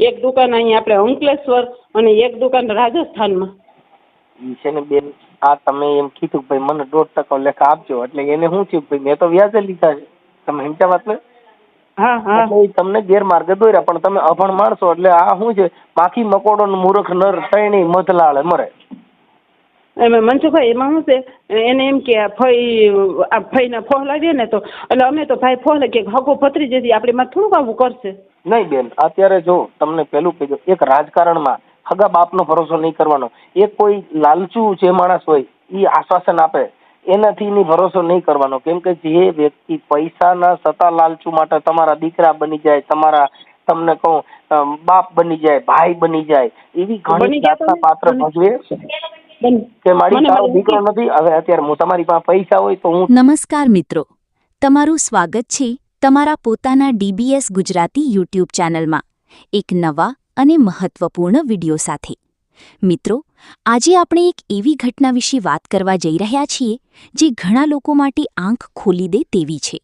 એક દુકાન અહીંયા આપણે અંકલેશ્વર અને એક દુકાન રાજસ્થાનમાં. ઈ છે ને બેન, આ તમે એમ કીધું ભાઈ મને 1.5% લેખા આપજો, એટલે એને શું થયું ભાઈ મેં તો વ્યાજે લીધા છે. તમે સમજ્યા વાત ને? હા હા. એટલે તમને ગેરમાર્ગે દોર્યા, પણ તમે અભણ માણસો એટલે આ શું છે, માખી મકોડો મૂર્ખ નર ત્રણેય મધલાળે મરે. એમાં મનસુખભાઈ એમાં શું છે, એને એમ કે ફઈને ફોહ લાવીએ ને તો એટલે અમે તો ભાઈ ફોહ કે હગો ભત્રીજો છે આપણી માં થોડુંક આવું કરશે. નહીં બેન, અત્યારે જો તમને પેલું કીધું, એક રાજકારણમાં હગા બાપનો ભરોસો નહીં કરવાનો. એક કોઈ લાલચુ જે માણસ હોય એ આશ્વાસન આપે એનાથી ની ભરોસો નહીં કરવાનો. કેમ કે જે વ્યક્તિ પૈસાના સતા લાલચુ માટે તમારા દીકરા બની જાય, તમારા તમને કહું બાપ બની જાય, ભાઈ બની જાય, એવી ઘણી પાત્ર ભજવે કે મારી તારો દીકરો નથી. હવે અત્યારે હું તમારી પાસે પૈસા હોય તો હું. નમસ્કાર મિત્રો, તમારું સ્વાગત છે તમારા પોતાના DBS ગુજરાતી યુટ્યુબ ચેનલમાં એક નવા અને મહત્વપૂર્ણ વિડિયો સાથે. મિત્રો, આજે આપણે એક એવી ઘટના વિશે વાત કરવા જઈ રહ્યા છીએ જે ઘણા લોકો માટે આંખ ખોલી દે તેવી છે.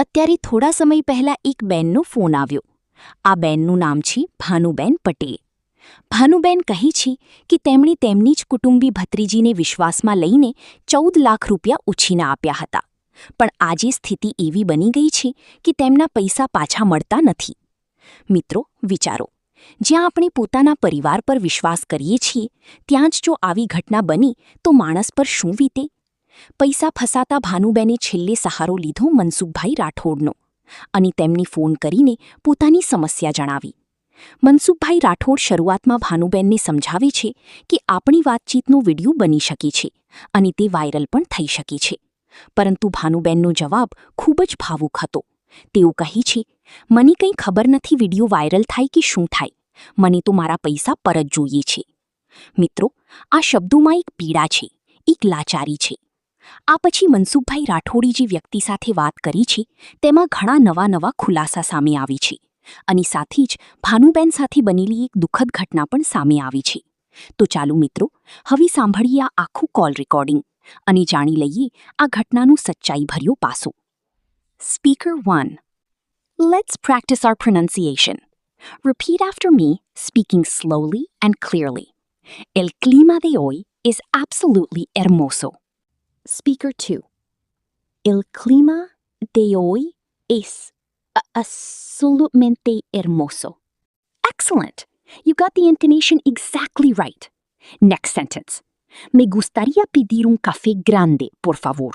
અત્યારે થોડા સમય પહેલા એક બેનનો ફોન આવ્યો. આ બેનનું નામ છે ભાનુબેન પટેલ. ભાનુબેન કહે છે કે તેમણે તેમની જ કુટુંબી ભત્રીજીને વિશ્વાસમાં લઈને 14 લાખ રૂપિયા ઉછીના આપ્યા હતા, પણ આજે સ્થિતિ એવી બની ગઈ છે કે તેમના પૈસા પાછા મળતા નથી. મિત્રો, વિચારો, જ્યાં આપણે પોતાના પરિવાર પર વિશ્વાસ કરીએ છીએ ત્યાં જ જો આવી ઘટના બની તો માણસ પર શું વીતે? પૈસા ફસાતા ભાનુબેને છેલ્લે સહારો લીધો મનસુખભાઈ રાઠોડનો અને તેમની ફોન કરીને પોતાની સમસ્યા જણાવી. મનસુખભાઈ રાઠોડ શરૂઆતમાં ભાનુબેનને સમજાવે છે કે આપણી વાતચીતનો વિડિયો બની શકે છે અને તે વાયરલ પણ થઈ શકે છે, પરંતુ ભાનુબેનનો જવાબ ખૂબ જ ભાવુક હતો. તેઓ કહે છે, મને કંઈ ખબર નથી વિડિયો વાયરલ થાય કે શું થાય, મને તો મારા પૈસા પરત જોઈએ છે. મિત્રો, આ શબ્દોમાં એક પીડા છે, એક લાચારી છે. આ પછી મનસુખભાઈ રાઠોડી જે વ્યક્તિ સાથે વાત કરી છે તેમાં ઘણા નવા ખુલાસા સામે આવી છે અને સાથે જ ભાનુબેન સાથે બનેલી એક દુઃખદ ઘટના પણ સામે આવી છે. તો ચાલો મિત્રો, હવે સાંભળીએ આ આખું કોલ રેકોર્ડિંગ અને જાણી લઈએ આ ઘટનાનું સચ્ચાઈભર્યો પાસો. Speaker 1. Let's practice our pronunciation. Repeat after me, speaking slowly and clearly. El clima de hoy is absolutely hermoso. Speaker 2. El clima de hoy es absolutamente hermoso. Excellent! You got the intonation exactly right. Next sentence. Me gustaría pedir un café grande, por favor.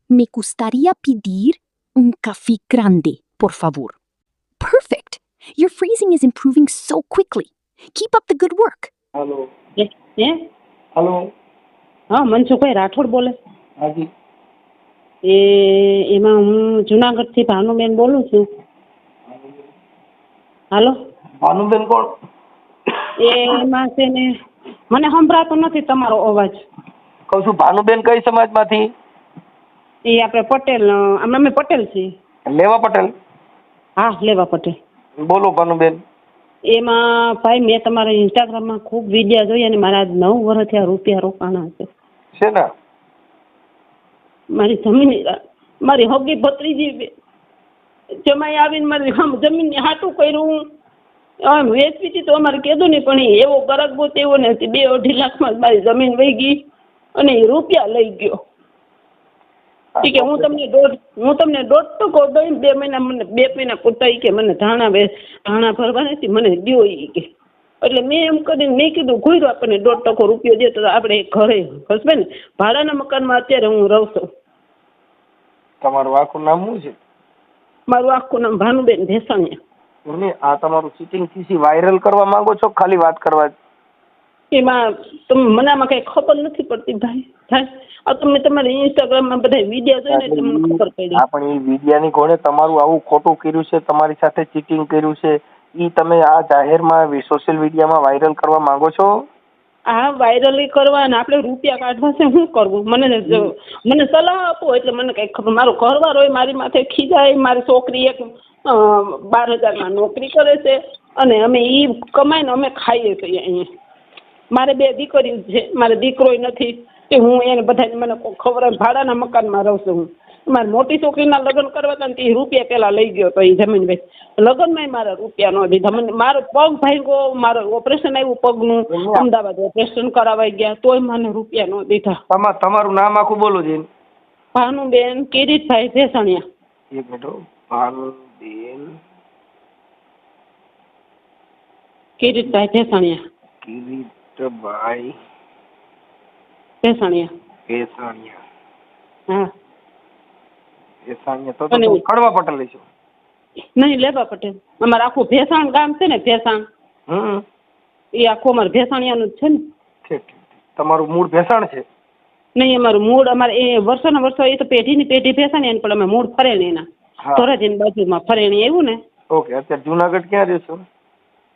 Me gustaría pedir un café grande, por favor. Perfect! Your phrasing is improving so quickly. Keep up the good work. Hello. Hello. હા, મનસુખભાઈ રાઠોડ બોલે. હાજી. એમાં હું જુનાગઢથી ભાનુબેન બોલું છું. હાલો. ભાનુબેન કોણ? એમાં છે ને મને સંભળાતો નથી તમારો અવાજ. કહું છું ભાનુબેન કઈ સમાજમાંથી? એ આપણે પટેલ, અમે પટેલ છીએ. લેવા પટેલ? હા, લેવા પટેલ. બોલો ભાનુબેન. એમાં ભાઈ મેં તમારા ઇન્સ્ટાગ્રામમાં ખૂબ વિડીયો જોઈ અને મારા 9 વર્ષથી આ રૂપિયા રોકાણા છે. છે ને? મારી જમીન, મારી હગી ભત્રીજી જમાઈ આવીને મારી જમીનને હાટું કર્યું. આમ વેચવી હતી તો અમારે કીધું નહીં, પણ એવો ગરગબો તેવો ને 2-2.5 લાખમાં મારી જમીન વહી ગઈ અને એ રૂપિયા લઈ ગયો. ઠીક છે, હું તમને 1.5% દઉં, 2 મહિના મને 2 મહિના પૂરતા કે મને ધાણા ભરવા નથી, મને દ્યો એ કે. એટલે મેં એમ કરીને મેં કીધું ઘોર્યો આપણને 1.5% રૂપિયો દે તો આપણે ઘરે ખસবে ને. ભાડાના મકાનમાં અત્યારે હું રહું છું. તમારું આખું નામ શું છે? મારું આખું નામ ભાનુબેન ભેસાણિયા. આ તમારું ચીટિંગ થીસી વાયરલ કરવા માંગો છો ખાલી વાત કરવા? એમાં મને આમાં કઈ ખબર નથી પડતી ભાઈ. થાય તમે તમારી ઇન્સ્ટાગ્રામમાં બધા વિડીયો જોઈને તમને ખબર પડી. પણ એ વિડીયાની કોણે તમારું આવું ખોટું કર્યું છે, તમારી સાથે ચીટિંગ કર્યું છે, ઈ તમે આ જાહેરમાં સોશિયલ મીડિયામાં વાયરલ કરવા માંગો છો? હા, વાયરલ કરવા અને આપણે રૂપિયા કાઢવા છે, શું કરવું? મને સલાહ આપો એટલે મને કઈ ખબર. મારો ઘરવાળો હોય મારી માથે ખીજાય. મારી છોકરી એક 12,000માં નોકરી કરે છે અને અમે એ કમાઈને અમે ખાઈએ છીએ અહીંયા. મારે 2 દીકરીઓ છે, મારે દીકરોય નથી કે હું એને બધાને મને ખબર ભાડાના મકાનમાં રહું છું હું. મારી મોટી છોકરીના લગ્ન કરવા હતા ને તે રૂપિયા પેલા લઈ ગયો તો એ જમીન વેચ લગ્નમાં મારા રૂપિયા ન દીધા મને મારો પગ ભાંગ્યો મારો ઓપરેશન આવ્યું પગનું અમદાવાદ ઓપરેશન કરાવાઈ ગયા તોય મને રૂપિયા ન દીધા તમારું નામ આખું બોલો છે ભાનુબેન કિરીટભાઈ ભેસાણિયા એક મિનિટ ભાનુબેન કિરીટભાઈ ભેસાણિયા કિરીટભાઈ ભેસાણિયા ભેસાણિયા હા ભેસાણિયા તો ખડવા પટેલ લઈશું નહીં લેબા પટેલ અમારે આખું ભેસાણ ગામ છે ને ભેસાણ એ આખું અમારે ભેસાણિયાનું જ છે ને ઠીક તમારું મૂળ ભેસાણ છે નહીં અમારું મૂળ અમારે એ વર્ષોના વર્ષો એ તો પેઢીની પેઢી ભેસાણિયા પણ અમે મૂળ ફરેણી એના ધોરાજીની બાજુમાં ફરેણી આવ્યું ને ઓકે અત્યારે જુનાગઢ ક્યાં રહેશો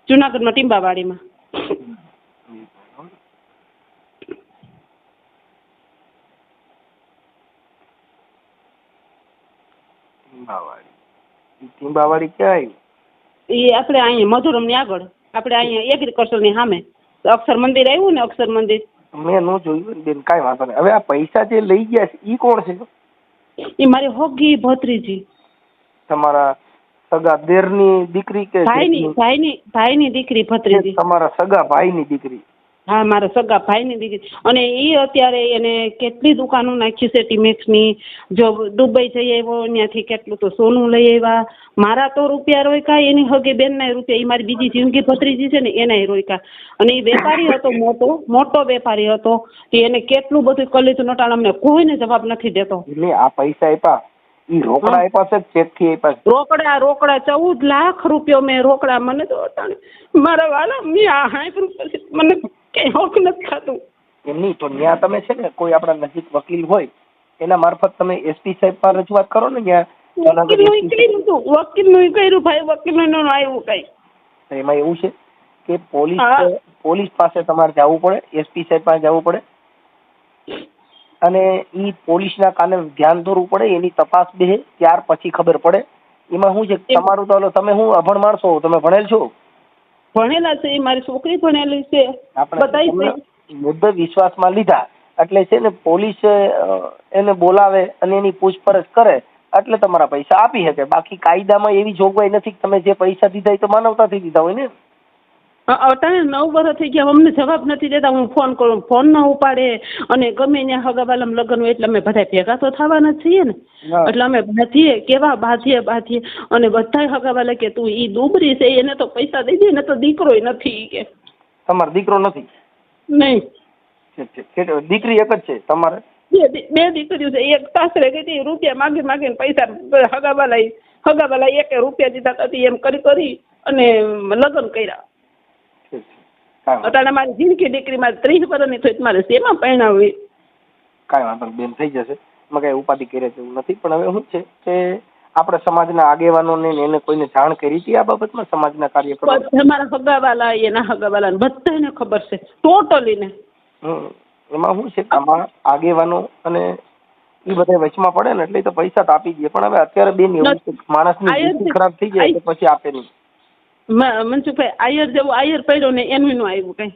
જુનાગઢમાં ટીંબાવાડીમાં ટીંબાવાડી ક્યાં આવ્યું એ આપણે અહીંયા મધુરમની આગળ આપણે અહીંયા એગ્રીકલ્ચરની સામે અક્ષર મંદિર આવ્યું ને અક્ષર મંદિર મેં નો જોયું બેન કાંઈ વાંધો નહીં હવે આ પૈસા જે લઈ ગયા છે એ કોણ છે એ મારી હોગી ભત્રીજી તમારા સગા દેરની દીકરી કે ભાઈની દીકરી ભત્રીજી તમારા સગા ભાઈની દીકરી હા મારા સગા ભાઈની દીકરી અને એ અત્યારે એને કેટલી દુકાનો નાખી છે ટીમેક્સની જો દુબઈ જઈ આવ્યો ત્યાંથી કેટલું તો સોનું લઈ આવ્યા મારા તો રૂપિયા રોક્યા એની હગે બેનના રૂપિયા એ મારી બીજી જિંદગી ભત્રીજી છે ને એના રોક્યા અને એ વેપારી હતો મોટો વેપારી હતો કે એને કેટલું બધું કરી લીધું નટાણ અમને કોઈને જવાબ નથી દેતો આ પૈસા આપ્યા ઈ રોકડા આપ્યા છે ચેક થી આપ્યા રોકડા 14 લાખ રૂપિયા મેં રોકડા મને તો મારા વાલા મેં આ 60 રૂપિયા મને કઈ હોક નથી ખાતું એમની તો ત્યાં તમે છે ને કોઈ આપણા નજીક વકીલ હોય એના મારફત તમે એસપી સાહેબ પર રજૂઆત કરો ને ત્યાં વકીલનું કર્યું ભાઈ વકીલનું આવ્યું કઈ એમાં એવું છે કે પોલીસ પાસે તમારે જવું પડે એસપી સાહેબ પાસે જવું પડે અને ઈ પોલીસના કાને ધ્યાન દોરવું પડે એની તપાસ બે ત્યાર પછી ખબર પડે એમાં શું છે તમારું તો તમે હું અભણ માણસો તમે ભણેલ છો ભણેલા છે મારી છોકરી ભણેલી છે આપણે મુદ્દે વિશ્વાસમાં લીધા એટલે છે ને પોલીસ એને બોલાવે અને એની પૂછપરછ કરે એટલે તમારા પૈસા આપી શકે બાકી કાયદામાં એવી જોગવાઈ નથી કે તમે જે પૈસા દીધા એ તો માનવતાથી દીધા હોય ને અટાણે 9 વર્ષ થઈ ગયા અમને જવાબ નથી દેતા હું ફોન કરું ફોન ન ઉપાડે અને ગમે ત્યાં હગાવાલામ લગ્ન હોય એટલે અમે બધા ભેગા તો થવાના છીએ ને એટલે અમે બાંધીએ કેવા બાંધીએ અને બધા હગાવાલા કે તું ઈ દુબરી છે એને તો પૈસા દઈ દે ને તો દીકરો નથી કે તમારો દીકરો નથી નહીં દીકરી એક જ છે તમારે બે દીકરીઓ છે એક સાસરે ગઈ હતી રૂપિયા માગીને પૈસા હગાવાલા 1 રૂપિયા દીધા હતી એમ કરી અને લગ્ન કર્યા અત્યારે મારી જિંદગી દીકરી મારે 30 વર્ષની થઈ મારે શેમાં પરણાવવી કાંઈ વાંધો બેન થઈ જશે એમાં કઈ ઉપાધિ કરે છે એવું નથી પણ હવે શું છે કે આપણે સમાજના આગેવાનોને એને કોઈને જાણ કરી હતી આ બાબતમાં સમાજના કાર્યકરો મારા હગાવાલા એના હગાવાલા બધાને ખબર છે ટોટલી ને એમાં શું છે આમાં આગેવાનો અને એ બધા વચમાં પડે ને એટલે તો પૈસા તો આપી દે પણ હવે અત્યારે બેન એવું છે માણસની ખરાબ થઈ જાય તો પછી આપે નહીં મનસુખભાઈ આયર પડ્યો ને એનું નું આવ્યું કઈ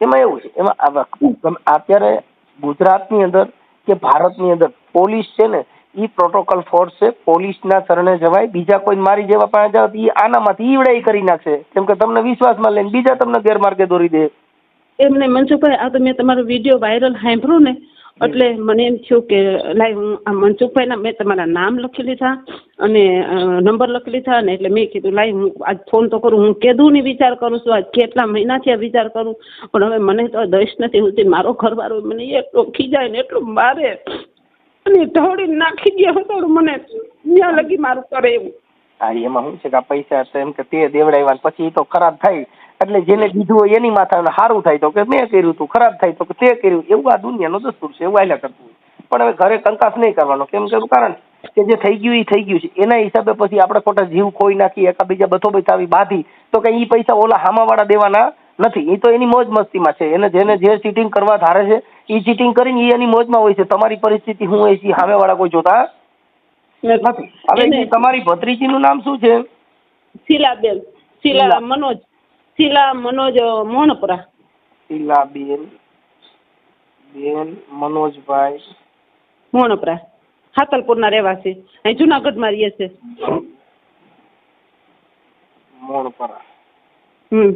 એમાં એવું છે એમાં અત્યારે ગુજરાતની અંદર કે ભારતની અંદર પોલીસ છે ને એ પ્રોટોકોલ ફોર્સ છે પોલીસના શરણે જવાય બીજા કોઈ મારી જેવા પાસે જાવ એ આનામાંથી ઈવડાઈ કરી નાખશે કેમ કે તમને વિશ્વાસમાં લઈને બીજા તમને ગેરમાર્ગે દોરી દે એમને મનસુખભાઈ આ તો મેં તમારો વિડીયો વાયરલ સાંભળ્યું ને એટલે મને એમ થયું કે લાઈ હું આ મનસુખભાઈના મેં તમારા નામ લખી લીધા અને નંબર લખી લીધા ને એટલે મેં કીધું લાઈ હું આજ ફોન તો કરું હું કીધું ને વિચાર કરું છું આજ કેટલા મહિનાથી આ વિચાર કરું પણ હવે મને તો દશ નથી હોતી મારો ઘરવાળો મને એટલો ખીજાય ને એટલું મારે અને ઢોળી નાખી ગયા હતો મને ત્યાં લગી મારું કરે એવું હા એમાં શું છે કે આ પૈસા એમ કે તે દેવડાવ્યા પછી એ તો ખરાબ થાય એટલે જેને દીધું હોય એની માથા સારું થાય તો કે મેં કર્યું તું ખરાબ થાય તો કે તે કર્યું એવું આ દુનિયાનો દસ્તુર છે એવું આયલા કરતું હોય પણ હવે ઘરે કંકાસ નહીં કરવાનો કેમ કે કારણ કે જે થઈ ગયું એ થઈ ગયું છે એના હિસાબે પછી આપણે ખોટા જીવ ખોઈ નાખી એકાબીજા બથોબથ આવી બાંધી તો કે એ પૈસા ઓલા હામાવાળા દેવાના નથી એ તો એની મોજ મસ્તીમાં છે એને જેને જે ચીટિંગ કરવા ધારે છે એ ચીટિંગ કરીને એ એની મોજમાં હોય છે તમારી પરિસ્થિતિ શું હોય છે સામેવાળા કોઈ જોતા નથી હવે તમારી ભત્રીજીનું નામ શું છે શીલાબેન શીલા મનોજ મોહનપુરા શીલાબેન મનોજભાઈ મોહનપુરા હાતલપુરના રહેવાસી, અહીં જુનાગઢમાં રહીએ છે. મોણપરા. હમ.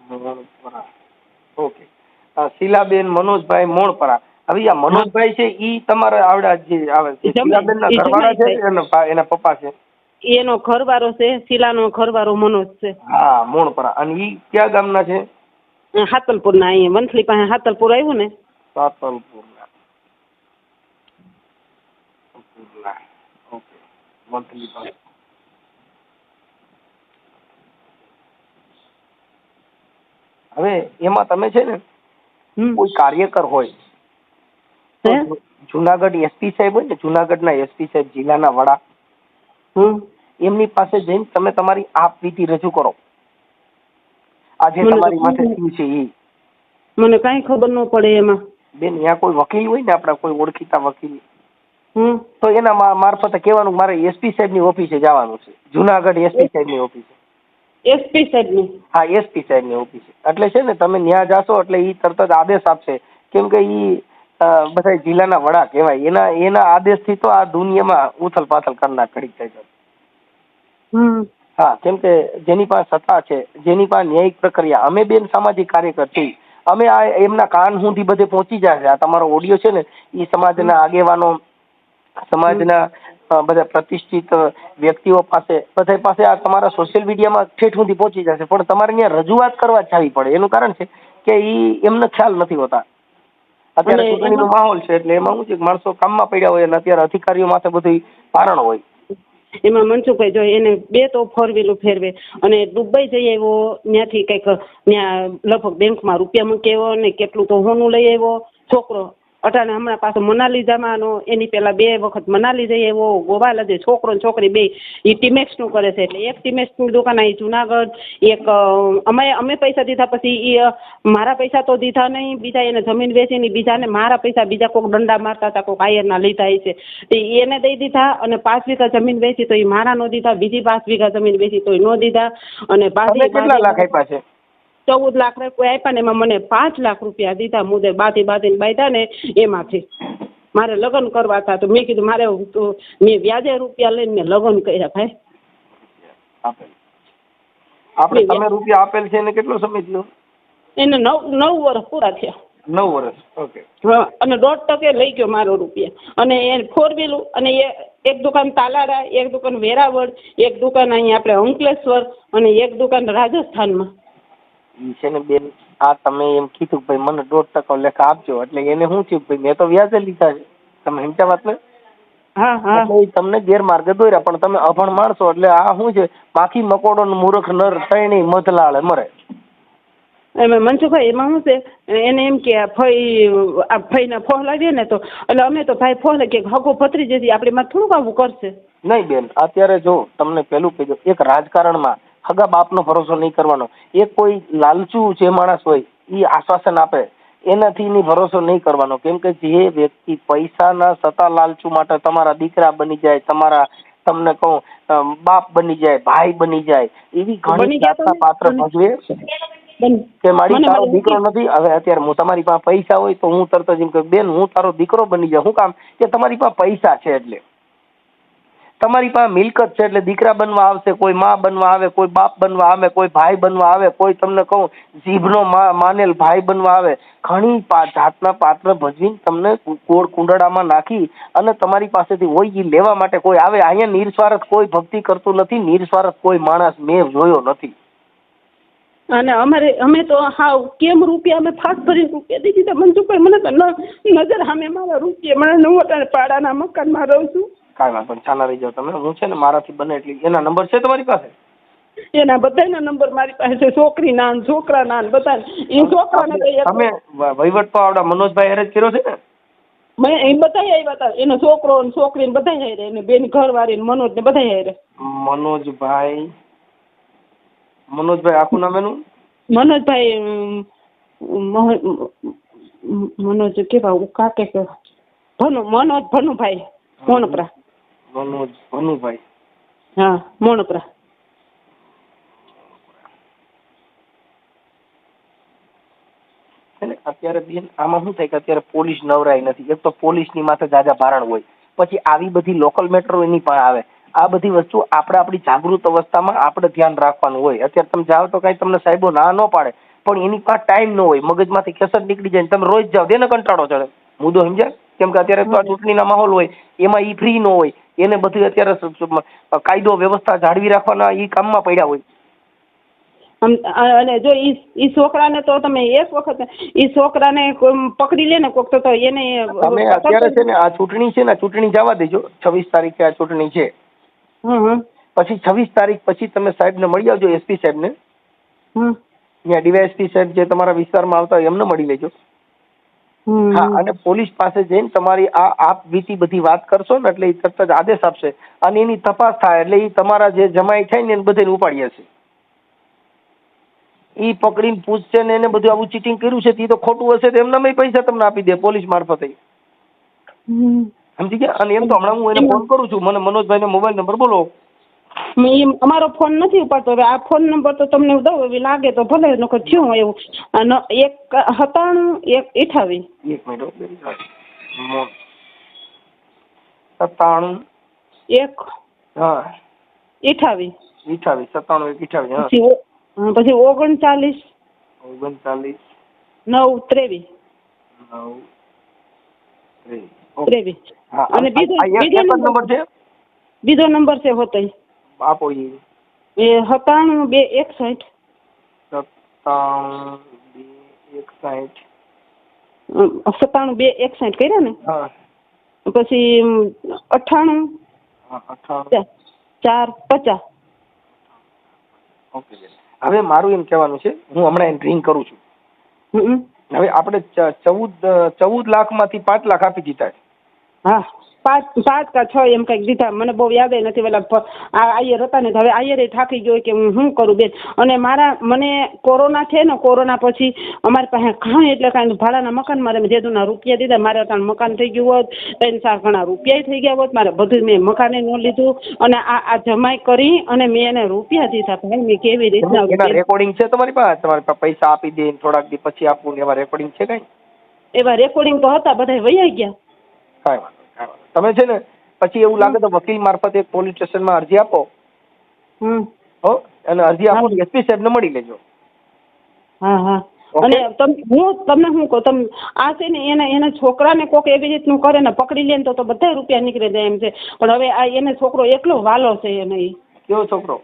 મોણપરા. ઓકે. શીલાબેન મનોજભાઈ મોણપરા. હવે આ મનોજભાઈ છે ઈ તમારા આવડા જે આવે છે શીલાબેનના ઘરવાળા છે એના પપ્પા છે? એનો ઘરવાળો છે, શીલાનો ઘરવાળો મનોજ છે. હા, મોણપરા. અને ઈ કયા ગામના છે? હાતલપુરના, અહીંયા વંથલી પાસે હાતલપુર આવ્યું ને. સાતલપુરના. ઓકે. વંથલી પાસે. હવે એમાં તમે છે ને કોઈ કાર્યકર હોય, જુનાગઢ એસપી સાહેબ હોય ને, જુનાગઢના એસપી સાહેબ, જિલ્લાના વડા, એમની પાસે જઈને તમે તમારી આપવીતી રજૂ કરો. આજે તમારી માથે થયું છે એ મને કઈ ખબર ન પડે એમાં. બેન, અહીંયા કોઈ વકીલ હોય ને, આપડા કોઈ ઓળખીતા વકીલ, તો એના મારફતે કહેવાનું મારે એસપી સાહેબની ઓફિસે જવાનું છે, જુનાગઢ એસપી સાહેબની ઓફિસે. એસપી સાહેબની? હા, એસપી સાહેબની ઓફિસે. એટલે છે ને તમે ત્યાં જાશો એટલે ઈ તરત જ આદેશ આપશે, કેમ કે ઈ બધા જિલ્લાના વડા કહેવાય. એના આદેશથી તો આ દુનિયામાં ઉથલ પાથલ કરનાર ઘડી જાય છે. હા, કેમ કે જેની પાસે સત્તા છે, જેની પાસે ન્યાયિક પ્રક્રિયા, અમે બેન સામાજિક કાર્યકર છીએ, અમે આ એમના કાન સુધી બધે પહોંચી જાય છે. આ તમારો ઓડિયો છે ને, એ સમાજના આગેવાનો, સમાજના બધા પ્રતિષ્ઠિત વ્યક્તિઓ પાસે, બધા પાસે આ તમારા સોશિયલ મીડિયામાં ઠેઠ સુધી પહોંચી જશે, પણ તમારે ત્યાં રજૂઆત કરવા જવી પડે. એનું કારણ છે કે એમને ખ્યાલ નથી હોતા. અત્યારે ચૂંટણીનો માહોલ છે એટલે એમાં શું છે, માણસો કામમાં પડ્યા હોય અને અત્યારે અધિકારીઓ માથે બધું ભારણ હોય. એમાં મનસુખભાઈ જો એને 2 તો 4 વ્હીલ ફેરવે અને દુબઈ જઈ આવ્યો, ત્યાંથી કંઈક ત્યાં લગભગ બેંકમાં રૂપિયા મૂકી આવ્યો ને કેટલું તો હોનું લઈ આવ્યો છોકરો. અટાણે હમણાં પાછો મનાલી એની પેલા 2 વખત મનાલી જઈ આવ્યો, ગોવા લજે. છોકરો ને છોકરી બે એ ટીમેક્સ નું કરે છે, એટલે એક ટીમેક્સ ની દુકાન અહીં જુનાગઢ, એક અમે પૈસા દીધા, પછી એ મારા પૈસા તો દીધા નહીં, બીજા એને જમીન વેચીને બીજાને મારા પૈસા બીજા કોઈક દંડા મારતા હતા, કોઈક આયરના લીધા છે એને દઈ દીધા, અને 5 વીઘા જમીન વેચી તો એ મારા નો દીધા, બીજી 5 વીઘા જમીન વેચી તો એ નો દીધા, અને કેટલા લાખ આપ્યા છે? 14 લાખ કોઈ આપ્યા ને એમાં મને 5 લાખ રૂપિયા દીધા મુદે બાંધીને બાંધ્યા ને એમાંથી. મારે લગ્ન કરવા હતા તો મેં કીધું મારે મેં વ્યાજે રૂપિયા લઈને મેં લગ્ન કર્યા ભાઈ. આપણે તમે રૂપિયા આપેલ છે એને કેટલો સમય થયો? એને 9 વર્ષ પૂરા થયા. 9 વર્ષ. ઓકે. હા, અને 1.5% લઈ ગયો મારો રૂપિયા. અને એ 4 વ્હીલ, અને એક દુકાન તાલાડા, એક દુકાન વેરાવળ, એક દુકાન અહીંયા આપણે અંકલેશ્વર, અને એક દુકાન રાજસ્થાનમાં. છે ને બેન, આ તમે એમ કીધું ભાઈ મને 1.5% લેખા આપજો, એટલે એને શું થયું ભાઈ મેં તો વ્યાજે લીધા છે, તમે સમજ્યા વાત ને? હા. તમને ગેરમાર્ગે દોર્યા, પણ તમે અભણ માણસો એટલે આ શું છે, માખી મકોડો મૂર્ખ નર ત્રણેય મધલાળે મરે. એમાં મનસુખભાઈ એમાં શું છે, એને એમ કે ફઈને ફોહ લાવીએ ને તો એટલે અમે તો ભાઈ ફોહ કે હગો ભત્રી જતી આપણે માં થોડુંક આવું કરશે. નહીં બેન, અત્યારે જો તમને પેલું કીધું, એક રાજકારણમાં હગા બાપનો ભરોસો નહીં કરવાનો. એક કોઈ લાલચુ જે માણસ હોય એ આશ્વાસન આપે એનાથી ભરોસો નહીં કરવાનો, કેમ કે જે વ્યક્તિ પૈસાના સતા લાલચુ માટે તમારા દીકરા બની જાય, તમને કહું બાપ બની જાય, ભાઈ બની જાય, એવી ઘણી જાતના પાત્ર ભજવે કે મારી તારો દીકરો નથી. હવે અત્યારે તમારી પાસે પૈસા હોય તો હું તરત જ એમ કહું બેન હું તારો દીકરો બની જાય. શું કામ? કે તમારી પાસે પૈસા છે, એટલે તમારી પાસે મિલકત છે, એટલે દીકરા બનવા આવશે, કોઈ માં બનવા આવે, કોઈ બાપ બનવા આવે, કોઈ ભાઈ બનવા આવે, કોઈ તમને કહું જીભનો માનેલ ભાઈ બનવા આવે. ઘણી જાતના પાત્ર ભજવીને તમને કોળ કુંડળામાં નાખી અને તમારી પાસેથી હોય એ લેવા માટે કોઈ આવે. અહીંયા નિર્સ્વાર્થ કોઈ ભક્તિ કરતું નથી, નિર્સ્વાર્થ કોઈ માણસ મેં જોયો નથી. અને અમે તો હાવ કેમ રૂપિયા અમે ફાસ ભરીને રૂપિયા દીધી તો મનસુખભાઈ મને તો નજર સામે મારા રૂપિયા મને હું અત્યારે પાડાના મકાનમાં રહું છું. કાંઈ વાંધો નહીં, છાના રહી જાઓ તમે. હું છે ને મારાથી બને એટલી એના નંબર છે તમારી પાસે? એના બધાના નંબર મારી પાસે છે, છોકરીના છોકરાના બધા. એ છોકરાને તમે વહીવટ તો આવડા મનોજભાઈ હારે જ કર્યો છે ને? મેં એ બધા આવ્યા હતા, એનો છોકરો ને છોકરી ને બધા હારે, એને બેન ઘરવાળી ને મનોજ ને બધા હારે. મનોજભાઈ આખું નામ એનું? મનોજભાઈ મનોજ કેવા કાકે કે મનોજ ભનુભાઈ મોણપરા. મનોજ ભનુભાઈ? હા, મોણપરા. અત્યારે બેન આમાં શું થાય કે અત્યારે પોલીસ નવરાય નથી. એક તો પોલીસની માથે જાજા ભારણ હોય, પછી આવી બધી લોકલ મેટ્રો એની પાસે આવે. આ બધી વસ્તુ આપણે આપણી જાગૃત અવસ્થામાં આપણે ધ્યાન રાખવાનું હોય. અત્યારે તમે જાઓ તો કાંઈ તમને સાહેબો ના ન પાડે, પણ એની પાસે ટાઈમ ન હોય, મગજમાંથી ખેસર નીકળી જાય, તમે રોજ જાઓ તેને કંટાળો ચડે. મુદ્દો સમજ્યા? કેમ કે અત્યારે તો આ ચૂંટણીના માહોલ હોય, એમાં ઈ ફ્રી ન હોય, એને બધું અત્યારે કાયદો વ્યવસ્થા જાળવી રાખવાના ઈ કામમાં પડ્યા હોય. અને જો ઈ છોકરાને તો તમે એક વખત ઈ છોકરાને પકડી લે ને કોક તો એને તમે અત્યારે છે ને આ ચૂંટણી છે ને, ચૂંટણી જવા દેજો. 26 તારીખે આ ચૂંટણી છે. પછી 26 તારીખ પછી તમે સાહેબને મળી આવજો, એસપી સાહેબને. ત્યાં ડીવાયએસપી સાહેબ જે તમારા વિસ્તારમાં આવતા હોય એમને મળી લેજો. હા, અને પોલીસ પાસે જઈને તમારી આ આપ વીતી બધી વાત કરશો ને એટલે એ તરત જ આદેશ આપશે અને એની તપાસ થાય એટલે એ તમારા જે જમાઈ થાય ને એને બધાને ઉપાડી હશે. ઈ પકડીને પૂછશે ને એને બધું આવું ચીટિંગ કર્યું છે તો ખોટું હશે તો એમના પૈસા તમને આપી દે પોલીસ મારફતે. સમજી ગયા? અને એમ તો હમણાં હું એને ફોન કરું છું, મને મનોજભાઈ નો મોબાઈલ નંબર બોલો. અમારો ફોન નથી ઉપાડતો. હવે આ ફોન નંબર તો તમને દઉં એવી લાગે તો ભલે, નકર થયું એવું. 97 128. એક મિનિટ. 97 1 હા 28 97 1 28 હા. પછી 39 39 9 23 23. અને બીજો નંબર છે હોતો આપો. એ 97 2 61 97 2 61 કર્યા ને. પછી 98 4 50. ઓકે. હવે મારું એમ કહેવાનું છે, હું હમણાં એને રિંગ કરું છું. હવે આપણે 14 લાખમાંથી 5 લાખ આપી દીધા. હા, 5 કા 6 એમ કઈક દીધા. મને બહુ યાદ નથી. પેલા આયર હતા ને, હવે આયર થાકી ગયો કે હું કરું બેન. અને મને કોરોના છે ને, કોરોના પછી અમારી પાસે ઘણા એટલે કાંઈ ભાડાના મકાન મારે જેદુના રૂપિયા દીધા. મારે અત્યારે મકાન થઈ ગયું હોત, 3-4 ઘણા રૂપિયા થઈ ગયા હોત. મારે બધું મેં મકાને ન લીધું અને આ જમાઈ કરી અને મેં એને રૂપિયા દીધા. ભાઈ મેં કેવી રીતના રેકોર્ડિંગ છે તમારી પાસે? તમારી પાસે પૈસા આપી દે થોડાક દી પછી આપવું એવા રેકોર્ડિંગ છે કઈ? એવા રેકોર્ડિંગ તો હતા, બધા વૈયા ગયા. કાંઈ વાંધો. તમે છે ને પછી એવું લાગે તો વકીલ મારફતે એક પોલીસ સ્ટેશનમાં અરજી આપો. હો, અને અરજી આપો એસપી સાહેબને મળી લેજો. હા. અને હું તમને શું કહું, તમે આ છે ને એના છોકરાને કોક એવી રીતનું કરે ને પકડી લે ને તો બધા રૂપિયા નીકળી જાય એમ છે. પણ હવે આ એને છોકરો એકલો વાલો છે. એને કેવો છોકરો?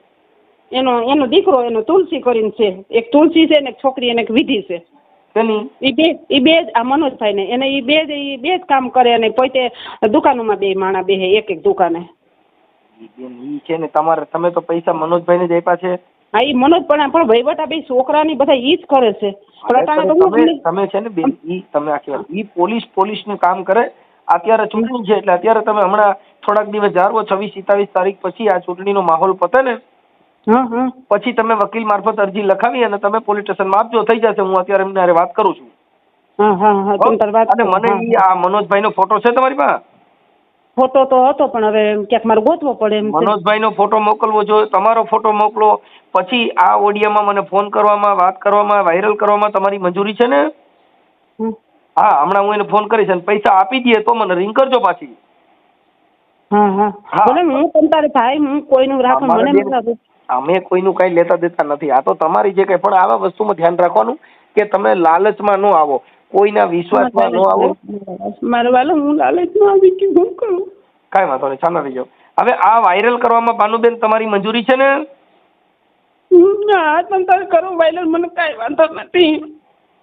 એનો દીકરો, એનો તુલસી કરીને છે. એક તુલસી છે ને એક છોકરી અને એક વિધિ છે. ઈ બે જ આ મનોજભાઈ ને એને ઈ બે જ કામ કરે અને પોતે દુકાનોમાં બે માણા બેહે એક દુકાને. ઈ છે ને તમે તો પૈસા મનોજભાઈ ને જ આપ્યા છે. હા, ઈ મનોજ પણ વહીવટા બે છોકરાની બધા ઈ જ કરે છે. તમે છે ને બેન, ઈ તમે આખી વાત ઈ પોલીસ નું કામ કરે. અત્યારે ચૂંટણી છે એટલે અત્યારે તમે હમણાં થોડાક દિવસ જાળવો, 26-27 તારીખ પછી આ ચૂંટણીનો માહોલ પતે ને પછી તમે વકીલ મારફત અરજી લખાવી અને તમે પોલીસ સ્ટેશનમાં આપજો, થઈ જશે. હું અત્યારે એમને વાત કરું છું. અને મને આ મનોજભાઈ નો ફોટો છે તમારી પાસે? ફોટો તો હતો પણ હવે ક્યાંક મારે ગોતવો પડે એમ. મનોજભાઈ નો ફોટો મોકલવો જોઈએ, તમારો ફોટો મોકલો. પછી આ ઓડિયોમાં મને ફોન કરવામાં, વાત કરવામાં, વાયરલ કરવામાં તમારી મંજૂરી છે ને? હા, હમણાં હું એને ફોન કરીશ અને પૈસા આપી દઈએ તો મને રિંગ કરજો પાછી. હું તમારે ભાઈ હું કોઈનું રાખો મને અમે કોઈનું કઈ લેતા દેતા નથી. આ તો તમારી જે કઈ, પણ આવા વસ્તુમાં ધ્યાન રાખવાનું કે તમે લાલચમાં ન આવો, કોઈના વિશ્વાસમાં ન આવો. મારો વાલો હું લાલચમાં આવી કે હું કરું? કાંઈ વાંધો નહીં, ચાલો રહીજો. હવે આ વાયરલ કરવામાં ભાનુબેન તમારી મંજૂરી છે ને? હા, તમે કરો વાયરલ, મને કાંઈ વાંધો નથી.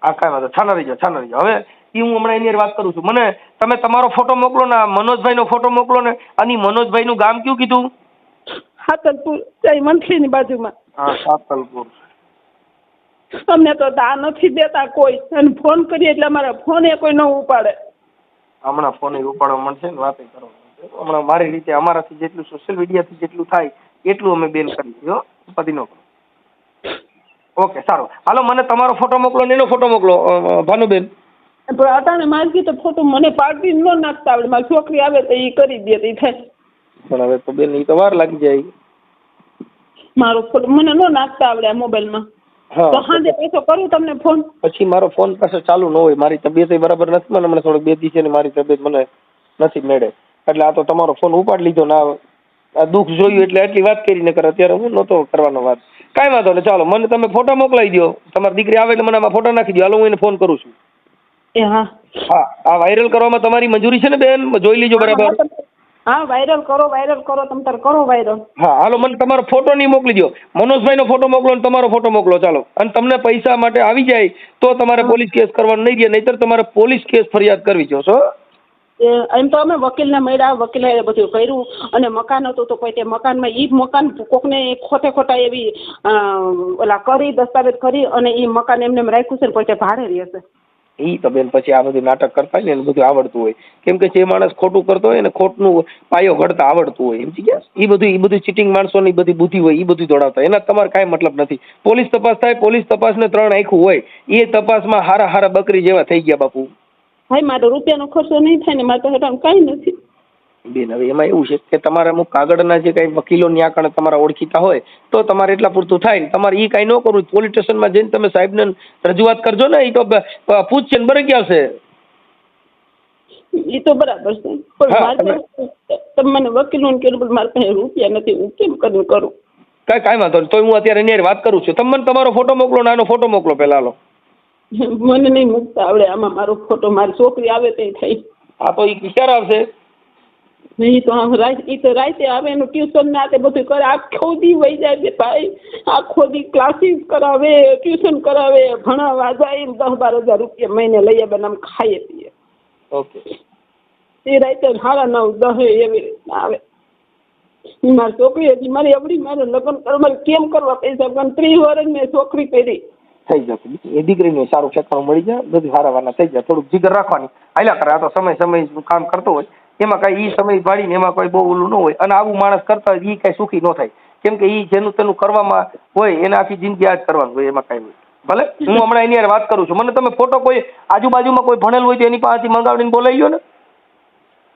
હા, કાંઈ વાંધો, ચાલો રહીજો. હવે હું હમણાં એની વાત કરું છું. મને તમે તમારો ફોટો મોકલો ને, મનોજભાઈ નો ફોટો મોકલો ને. અને મનોજભાઈ નું ગામ કયું કીધું? સાતલપુર, મંથલી ની બાજુમાં. હા, સાતલપુર. અમને તો દા નથી દેતા કોઈ, અને ફોન કરીએ એટલે અમારા ફોન એ કોઈ ન ઉપાડે. હમણાં ફોન ઉપાડવા મળશે ને વાત કરો. હમણાં મારી રીતે અમારાથી જેટલું સોશિયલ મીડિયાથી જેટલું થાય એટલું અમે બેન કરી પતિ નો. ઓકે, સારું. હાલો, મને તમારો ફોટો મોકલો ને એનો ફોટો મોકલો ભાનુબેન. પણ અટાણે મારી તો ફોટો મને પાર્ટી ન નાખતા આવડે. મારી છોકરી આવે તો એ કરી દે તો થાય. પણ હવે તો બેન એ તો વાર લાગી જાય. મારો ફોટો મને ન નાખતા આવડે આ મોબાઈલમાં. તો સાંજે પૈસો કરું તમને ફોન. પછી મારો ફોન પાસે ચાલુ ન હોય. મારી તબિયત બરાબર નથી. મને હમણાં થોડોક 2 દિવસ મારી તબિયત મને નથી મેળે. એટલે આ તો તમારો ફોન ઉપાડ લીધો ના આ દુઃખ જોયું એટલે આટલી વાત કરી નકર અત્યારે હું નહોતો કરવાનો વાત. કાંઈ વાંધો નહીં, ચાલો મને તમે ફોટા મોકલાવી દો. તમારી દીકરી આવે એટલે મને આમાં ફોટા નાખી દો. હાલો હું એને ફોન કરું છું. એ હા હા, આ વાયરલ કરવામાં તમારી મંજૂરી છે ને બેન? જોઈ લીજો બરાબર. હા વાયરલ કરો તમે તાર કરો વાયરલ. હા હાલો, મને તમારો ફોટો નહીં મોકલી દો. મનોજભાઈનો ફોટો મોકલો ને તમારો ફોટો મોકલો. ચાલો, અને તમને પૈસા માટે આવી જાય તો તમારે પોલીસ કેસ કરવાનો નહીં રહે, નહીતર તમારે પોલીસ કેસ ફરિયાદ કરવી જોશો. એમ તો અમે વકીલને મળ્યા, વકીલે બધું કર્યું, અને મકાન હતું તો કોઈ તે મકાનમાં ઈ મકાન કોકને ખોટા એવી ઓલા કરી દસ્તાવેજ કરી અને ઈ મકાન એમને રાખ્યું છે ને કોઈ તે ભાડે રહેશે. ઈ તો બેન પછી આ બધું નાટક કરતા હોય ને એને બધું આવડતું હોય, કેમ કે જે માણસ ખોટું કરતો હોય ને ખોટનું પાયો ઘડતા આવડતું હોય, સમજી ગયા? ઈ બધું ચીટિંગ માણસોની બધી બુદ્ધિ હોય, ઈ બધું દોડાવતા. એના તમારે કાંઈ મતલબ નથી. પોલીસ તપાસ થાય, પોલીસ તપાસને 3 આંખું હોય, એ તપાસમાં હારા બકરી જેવા થઈ ગયા બાપુ. ભાઈ મારો રૂપિયાનો ખર્ચો નહીં થાય ને, મારે તો કાંઈ નથી બેન. હવે એમાં એવું છે કે તમારે અમુક કાગળના જે કઈ વકીલો ની આકડે તમારા ઓળખીતા હોય તો તમારે એટલા પૂરતું થાય ને. તમારે ઈ કાંઈ ન કરવું, પોલીસ સ્ટેશનમાં જઈને તમે સાહેબને રજૂઆત કરજો ને, ઈ તો પૂછશે ને બરે ગયા છે. એ તો બરાબર છે, પણ મારે તમે મને વકીલોને કીધું મારે પાસે રૂપિયા નથી, હું કેમ કરું? કાંઈ વાંધો નહીં, તો હું અત્યારે એની વાત કરું છું. તમે મને તમારો ફોટો મોકલો ને આનો ફોટો મોકલો પેલા. હાલો, મને નહીં મૂકતા આવડે આમાં મારો ફોટો. મારી છોકરી આવે તે થઈ. હા તો ઈ ક્યારે આવશે? ઈ તો રાતે આવે, એનું ટ્યુશન ને આ બધું કરે. આખો દી વહી જાય છે ભાઈ, આખો દી ક્લાસીસ કરાવે, ટ્યુશન કરાવે, ભણાવવા જાય, 10-12 હજાર રૂપિયા મહિને લઈ આવે, આમ ખાઈએ પીએ. ઓકે, એ રાતે 9:30-10 એવી રીતના આવે. મારી છોકરી હતી મારી અવડી, મારે લગ્ન કરવા મારે કેમ કરવા પૈસા? 30 વર્ષ મેં છોકરી કરી. થઈ જશે એ દીકરીને સારું ઠેકાણું મળી જાય, બધું સારાવાના થઈ જાય. થોડુંક જીગર રાખવાની, હાલ્યા કરે. આ તો સમય કામ કરતો હોય, એમાં કઈ ઈ સમય ભાડીને એમાં કોઈ બહુ ઓલું ન હોય. અને આવું માણસ કરતા હોય ઈ કઈ સુખી ન થાય, કેમ કે ઈ જેનું તેનું કરવામાં હોય એને આખી જિંદગી આ જ કરવાનું હોય, એમાં કઈ હોય. ભલે હું હમણાં એની વાત કરું છું. મને તમે ફોટો કોઈ આજુબાજુમાં કોઈ ભણેલ હોય તો એની પાસેથી મંગાવીને બોલાવી લો ને.